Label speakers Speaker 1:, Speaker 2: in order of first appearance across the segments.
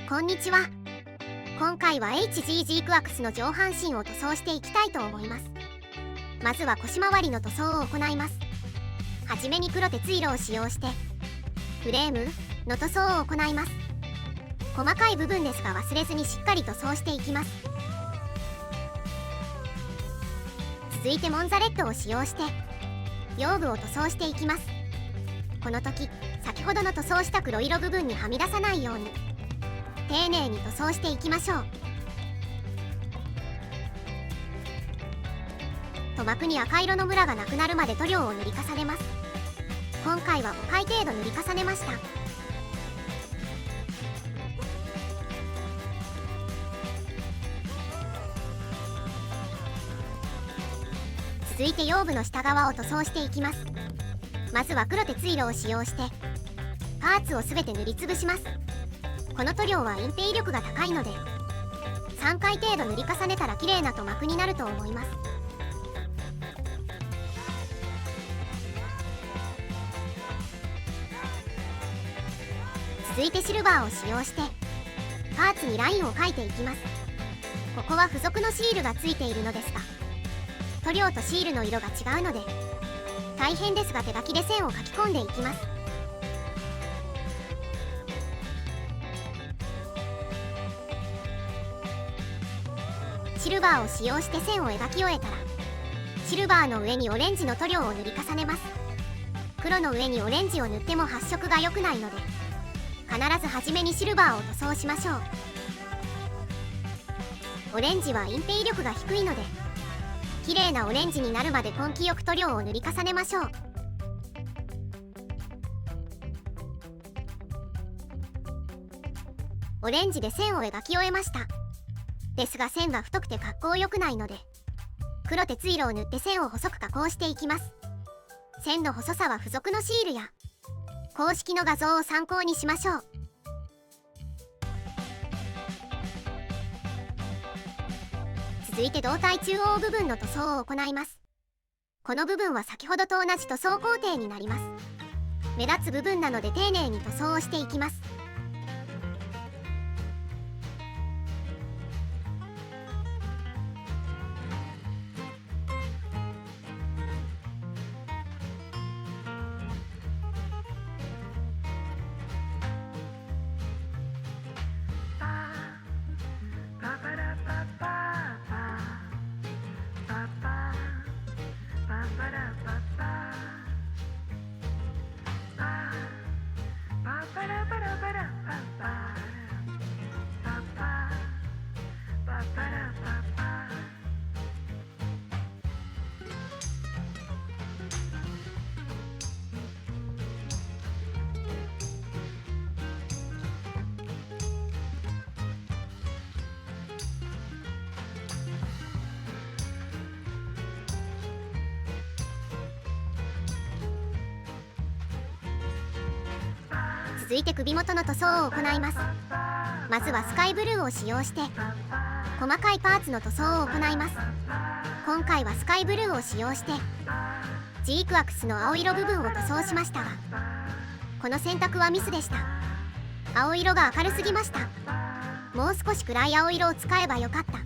Speaker 1: こんにちは。今回は HGG クワクスの上半身を塗装していきたいと思います。まずは腰回りの塗装を行います。はじめに黒鉄色を使用してフレームの塗装を行います。細かい部分ですが忘れずにしっかり塗装していきます。続いてモンザレットを使用して腰部を塗装していきます。この時先ほどの塗装した黒色部分にはみ出さないように丁寧に塗装していきましょう。塗膜に赤色のムラがなくなるまで塗料を塗り重ねます。今回は5回程度塗り重ねました。続いて腰部の下側を塗装していきます。まずは黒鉄色を使用してパーツをすべて塗りつぶします。この塗料は隠蔽力が高いので3回程度塗り重ねたら綺麗な塗膜になると思います。続いてシルバーを使用してパーツにラインを描いていきます。ここは付属のシールがついているのですが塗料とシールの色が違うので大変ですが手書きで線を書き込んでいきます。シルバーを使用して線を描き終えたらシルバーの上にオレンジの塗料を塗り重ねます。黒の上にオレンジを塗っても発色が良くないので必ず初めにシルバーを塗装しましょう。オレンジは隠蔽力が低いので綺麗なオレンジになるまで根気よく塗料を塗り重ねましょう。オレンジで線を描き終えました。ですが線が太くて格好良くないので黒鉄色を塗って線を細く加工していきます。線の細さは付属のシールや公式の画像を参考にしましょう。続いて胴体中央部分の塗装を行います。この部分は先ほどと同じ塗装工程になります。目立つ部分なので丁寧に塗装をしていきます。続いて首元の塗装を行います。まずはスカイブルーを使用して細かいパーツの塗装を行います。今回はスカイブルーを使用してGクワクスの青色部分を塗装しましたがこの選択はミスでした。青色が明るすぎました。もう少し暗い青色を使えばよかった。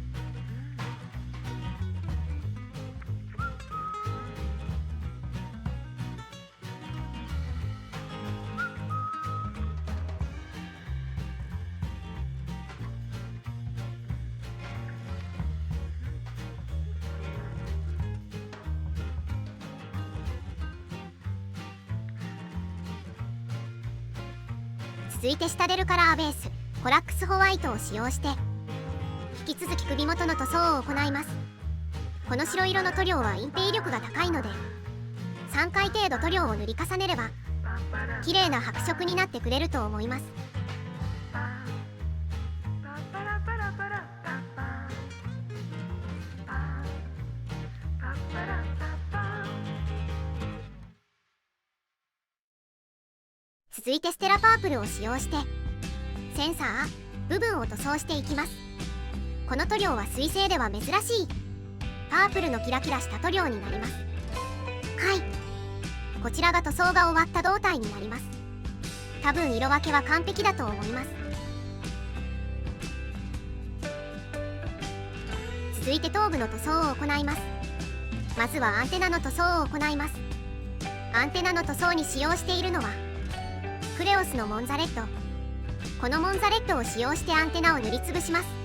Speaker 1: 続いて下出るカラーベースコラックスホワイトを使用して引き続き首元の塗装を行います。この白色の塗料は隠蔽力が高いので3回程度塗料を塗り重ねれば綺麗な白色になってくれると思います。続いてステラパープルを使用してセンサー部分を塗装していきます。この塗料は水性では珍しいパープルのキラキラした塗料になります。こちらが塗装が終わった胴体になります。多分色分けは完璧だと思います。続いて頭部の塗装を行います。まずはアンテナの塗装を行います。アンテナの塗装に使用しているのはクレオスのモンザレット。このモンザレットを使用してアンテナを塗りつぶします。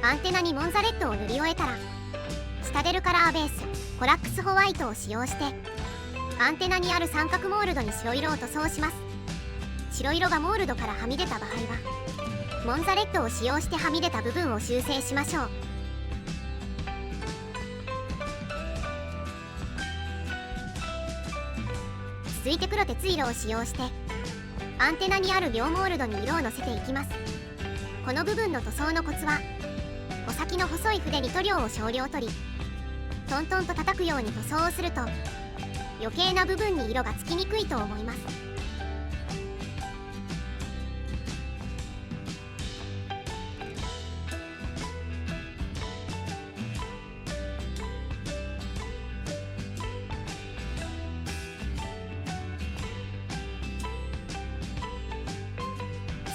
Speaker 1: アンテナにモンザレットを塗り終えたらスタデルカラーベースコラックスホワイトを使用してアンテナにある三角モールドに白色を塗装します。白色がモールドからはみ出た場合はモンザレットを使用してはみ出た部分を修正しましょう。続いて黒鉄色を使用してアンテナにある両モールドに色をのせていきます。この部分の塗装のコツは穂先の細い筆に塗料を少量取りトントンと叩くように塗装をすると余計な部分に色がつきにくいと思います。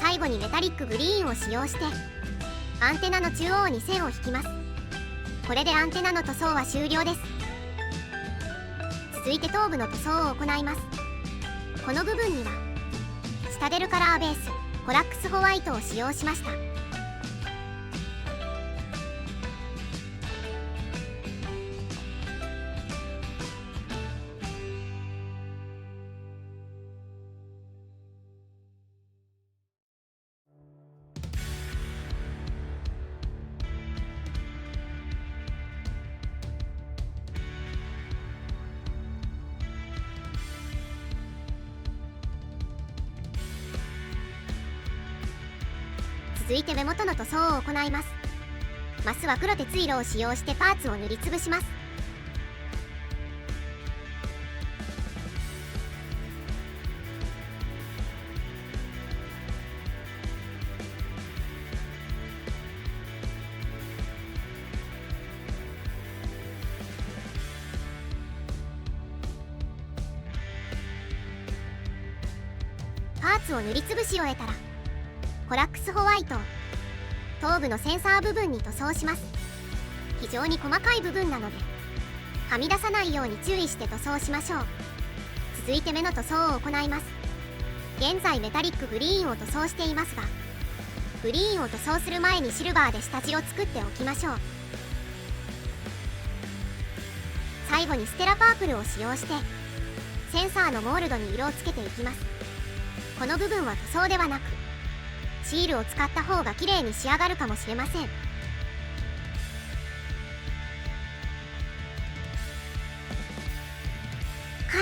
Speaker 1: 最後にメタリックグリーンを使用してアンテナの中央に線を引きます。これでアンテナの塗装は終了です。続いて頭部の塗装を行います。この部分にはスタデルカラーベースコラックスホワイトを使用しました。続いて目元の塗装を行います。マスは黒鉄色を使用してパーツを塗りつぶします。パーツを塗りつぶし終えたらコラックスホワイトを頭部のセンサー部分に塗装します。非常に細かい部分なのではみ出さないように注意して塗装しましょう。続いて目の塗装を行います。現在メタリックグリーンを塗装していますがグリーンを塗装する前にシルバーで下地を作っておきましょう。最後にステラパープルを使用してセンサーのモールドに色をつけていきます。この部分は塗装ではなくシールを使った方が綺麗に仕上がるかもしれません。は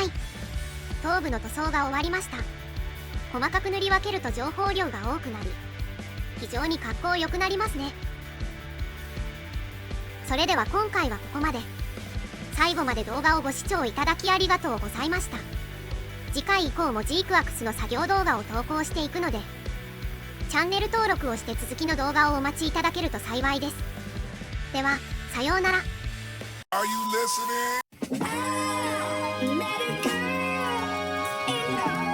Speaker 1: い、頭部の塗装が終わりました。細かく塗り分けると情報量が多くなり非常に格好良くなりますね。それでは今回はここまで。最後まで動画をご視聴いただきありがとうございました。次回以降もジークワックスの作業動画を投稿していくのでチャンネル登録をして続きの動画をお待ちいただけると幸いです。では、さようなら。Are you listening?